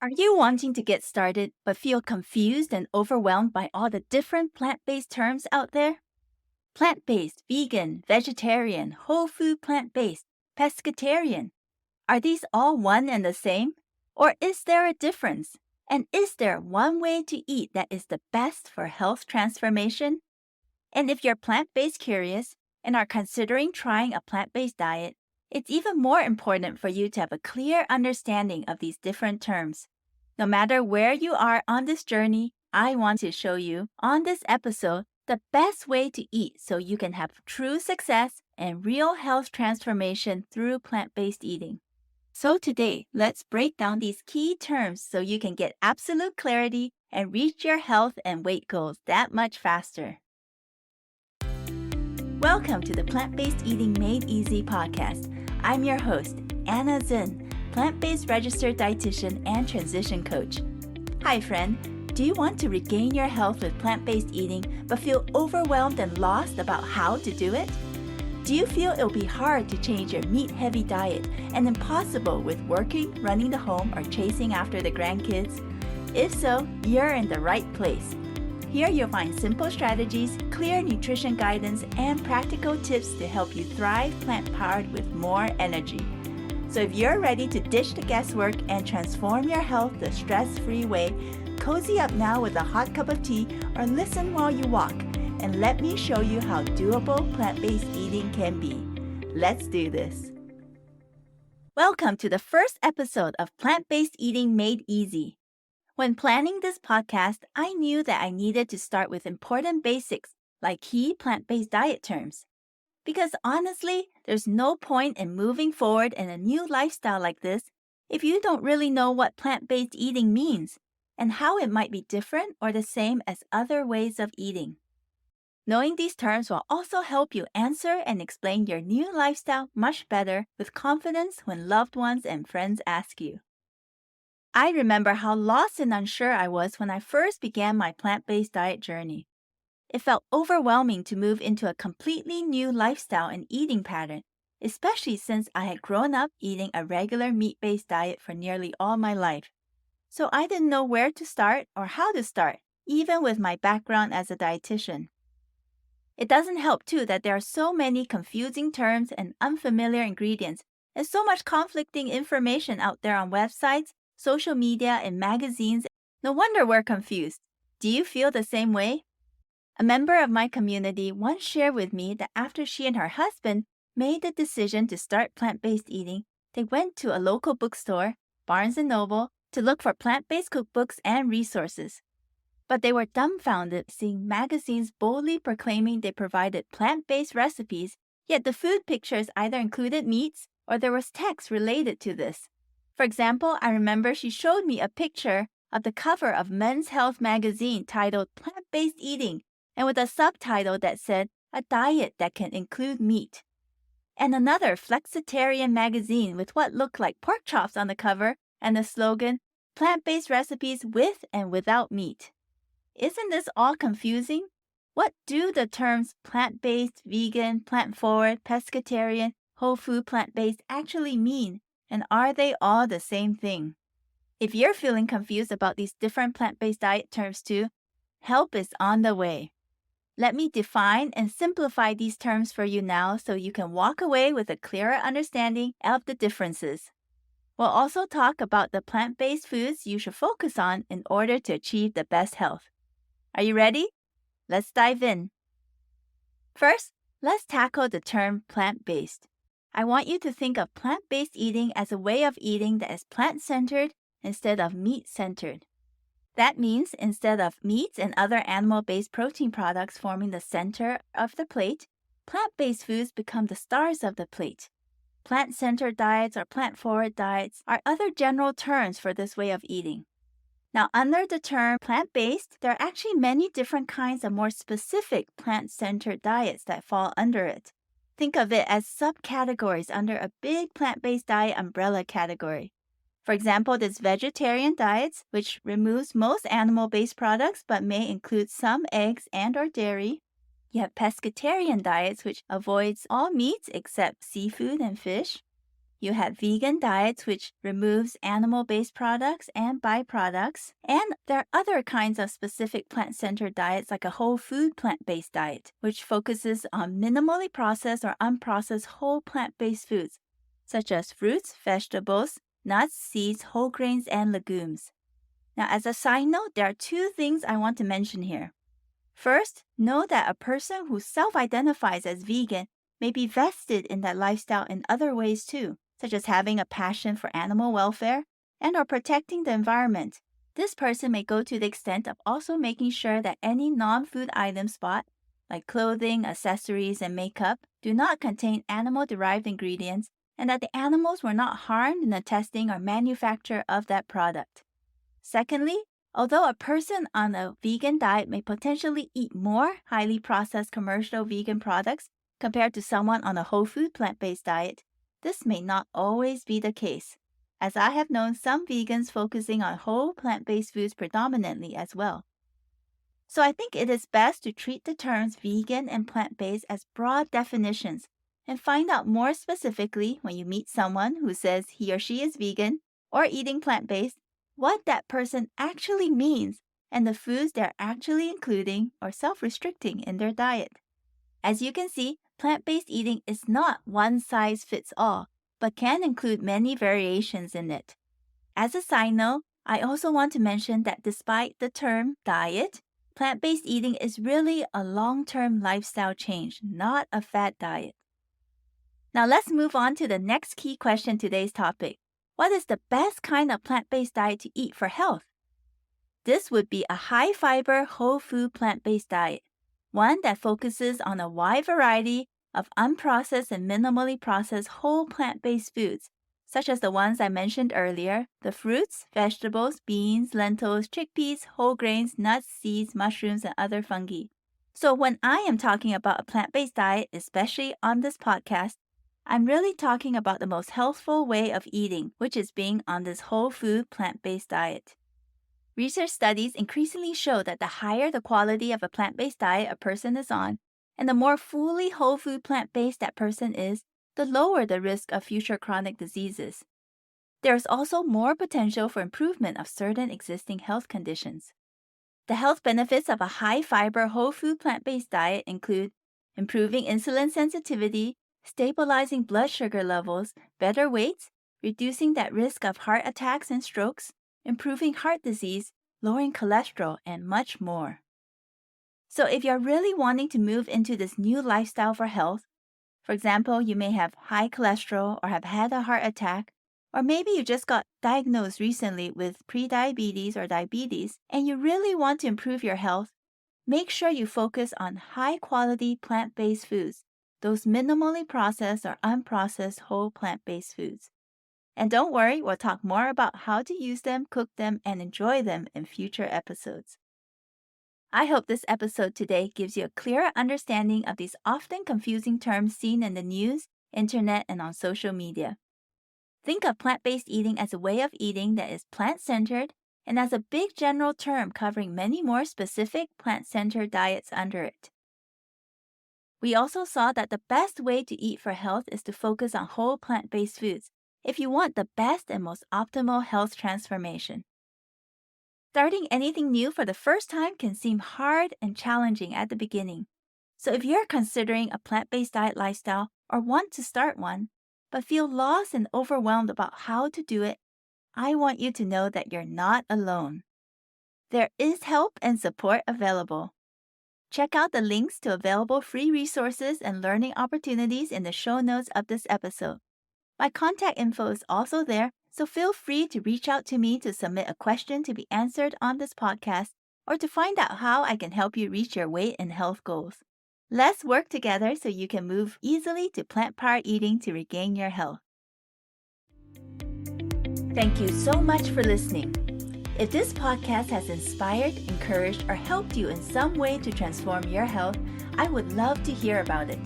Are you wanting to get started but feel confused and overwhelmed by all the different plant-based terms out there? Plant-based, vegan, vegetarian, whole food plant-based, pescatarian. Are these all one and the same? Or is there a difference? And is there one way to eat that is the best for health transformation? And if you're plant-based curious and are considering trying a plant-based diet, it's even more important for you to have a clear understanding of these different terms. No matter where you are on this journey, I want to show you on this episode the best way to eat so you can have true success and real health transformation through plant-based eating. So today, let's break down these key terms so you can get absolute clarity and reach your health and weight goals that much faster. Welcome to the Plant-Based Eating Made Easy podcast. I'm your host, Anna Zinn, plant-based registered dietitian and transition coach. Hi friend, do you want to regain your health with plant-based eating but feel overwhelmed and lost about how to do it? Do you feel it'll be hard to change your meat-heavy diet and impossible with working, running the home, or chasing after the grandkids? If so, you're in the right place. Here you'll find simple strategies, clear nutrition guidance, and practical tips to help you thrive plant-powered with more energy. So if you're ready to ditch the guesswork and transform your health the stress-free way, cozy up now with a hot cup of tea or listen while you walk, and let me show you how doable plant-based eating can be. Let's do this. Welcome to the first episode of Plant-Based Eating Made Easy. When planning this podcast, I knew that I needed to start with important basics like key plant-based diet terms. Because honestly, there's no point in moving forward in a new lifestyle like this if you don't really know what plant-based eating means and how it might be different or the same as other ways of eating. Knowing these terms will also help you answer and explain your new lifestyle much better with confidence when loved ones and friends ask you. I remember how lost and unsure I was when I first began my plant-based diet journey. It felt overwhelming to move into a completely new lifestyle and eating pattern, especially since I had grown up eating a regular meat-based diet for nearly all my life. So I didn't know where to start or how to start, even with my background as a dietitian. It doesn't help too that there are so many confusing terms and unfamiliar ingredients and so much conflicting information out there on websites, social media, and magazines. No wonder we're confused. Do you feel the same way? A member of my community once shared with me that after she and her husband made the decision to start plant-based eating, they went to a local bookstore, Barnes & Noble, to look for plant-based cookbooks and resources. But they were dumbfounded seeing magazines boldly proclaiming they provided plant-based recipes, yet the food pictures either included meats or there was text related to this. For example, I remember she showed me a picture of the cover of Men's Health magazine titled Plant-Based Eating and with a subtitle that said, "A diet that can include meat." And another Flexitarian magazine with what looked like pork chops on the cover and the slogan, "Plant-based recipes with and without meat." Isn't this all confusing? What do the terms plant-based, vegan, plant-forward, pescatarian, whole food plant-based actually mean? And are they all the same thing? If you're feeling confused about these different plant-based diet terms too, help is on the way. Let me define and simplify these terms for you now so you can walk away with a clearer understanding of the differences. We'll also talk about the plant-based foods you should focus on in order to achieve the best health. Are you ready? Let's dive in. First, let's tackle the term plant-based. I want you to think of plant-based eating as a way of eating that is plant-centered instead of meat-centered. That means instead of meats and other animal-based protein products forming the center of the plate, plant-based foods become the stars of the plate. Plant-centered diets or plant-forward diets are other general terms for this way of eating. Now, under the term plant-based, there are actually many different kinds of more specific plant-centered diets that fall under it. Think of it as subcategories under a big plant-based diet umbrella category. For example, there's vegetarian diets, which removes most animal-based products but may include some eggs and or dairy. You have pescatarian diets, which avoids all meats except seafood and fish. You have vegan diets, which removes animal-based products and byproducts. And there are other kinds of specific plant-centered diets, like a whole food plant-based diet, which focuses on minimally processed or unprocessed whole plant-based foods, such as fruits, vegetables, nuts, seeds, whole grains, and legumes. Now, as a side note, there are two things I want to mention here. First, know that a person who self-identifies as vegan may be vested in that lifestyle in other ways too, such as having a passion for animal welfare and or protecting the environment. This person may go to the extent of also making sure that any non-food items bought, like clothing, accessories, and makeup, do not contain animal-derived ingredients and that the animals were not harmed in the testing or manufacture of that product. Secondly, although a person on a vegan diet may potentially eat more highly processed commercial vegan products compared to someone on a whole food plant-based diet, this may not always be the case, as I have known some vegans focusing on whole plant-based foods predominantly as well. So I think it is best to treat the terms vegan and plant-based as broad definitions and find out more specifically when you meet someone who says he or she is vegan or eating plant-based, what that person actually means and the foods they're actually including or self-restricting in their diet. As you can see, plant-based eating is not one size fits all, but can include many variations in it. As a side note, I also want to mention that despite the term diet, plant-based eating is really a long-term lifestyle change, not a fad diet. Now let's move on to the next key question today's topic. What is the best kind of plant-based diet to eat for health? This would be a high-fiber, whole food plant-based diet, one that focuses on a wide variety of unprocessed and minimally processed whole plant-based foods, such as the ones I mentioned earlier, the fruits, vegetables, beans, lentils, chickpeas, whole grains, nuts, seeds, mushrooms, and other fungi. So when I am talking about a plant-based diet, especially on this podcast, I'm really talking about the most healthful way of eating, which is being on this whole food plant-based diet. Research studies increasingly show that the higher the quality of a plant-based diet a person is on, and the more fully whole food plant-based that person is, the lower the risk of future chronic diseases. There is also more potential for improvement of certain existing health conditions. The health benefits of a high-fiber whole food plant-based diet include improving insulin sensitivity, stabilizing blood sugar levels, better weight, reducing that risk of heart attacks and strokes, improving heart disease, lowering cholesterol, and much more. So if you're really wanting to move into this new lifestyle for health, for example, you may have high cholesterol or have had a heart attack, or maybe you just got diagnosed recently with prediabetes or diabetes, and you really want to improve your health, make sure you focus on high-quality plant-based foods, those minimally processed or unprocessed whole plant-based foods. And don't worry, we'll talk more about how to use them, cook them, and enjoy them in future episodes. I hope this episode today gives you a clearer understanding of these often confusing terms seen in the news, internet, and on social media. Think of plant-based eating as a way of eating that is plant-centered and as a big general term covering many more specific plant-centered diets under it. We also saw that the best way to eat for health is to focus on whole plant-based foods if you want the best and most optimal health transformation. Starting anything new for the first time can seem hard and challenging at the beginning. So if you're considering a plant-based diet lifestyle or want to start one, but feel lost and overwhelmed about how to do it, I want you to know that you're not alone. There is help and support available. Check out the links to available free resources and learning opportunities in the show notes of this episode. My contact info is also there, so feel free to reach out to me to submit a question to be answered on this podcast or to find out how I can help you reach your weight and health goals. Let's work together so you can move easily to plant-powered eating to regain your health. Thank you so much for listening. If this podcast has inspired, encouraged, or helped you in some way to transform your health, I would love to hear about it.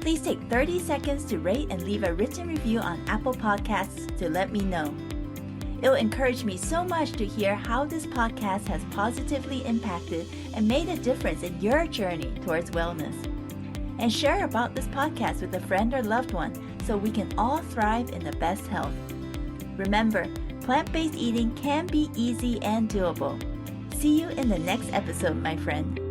Please take 30 seconds to rate and leave a written review on Apple Podcasts to let me know. It will encourage me so much to hear how this podcast has positively impacted and made a difference in your journey towards wellness. And share about this podcast with a friend or loved one so we can all thrive in the best health. Remember, plant-based eating can be easy and doable. See you in the next episode, my friend.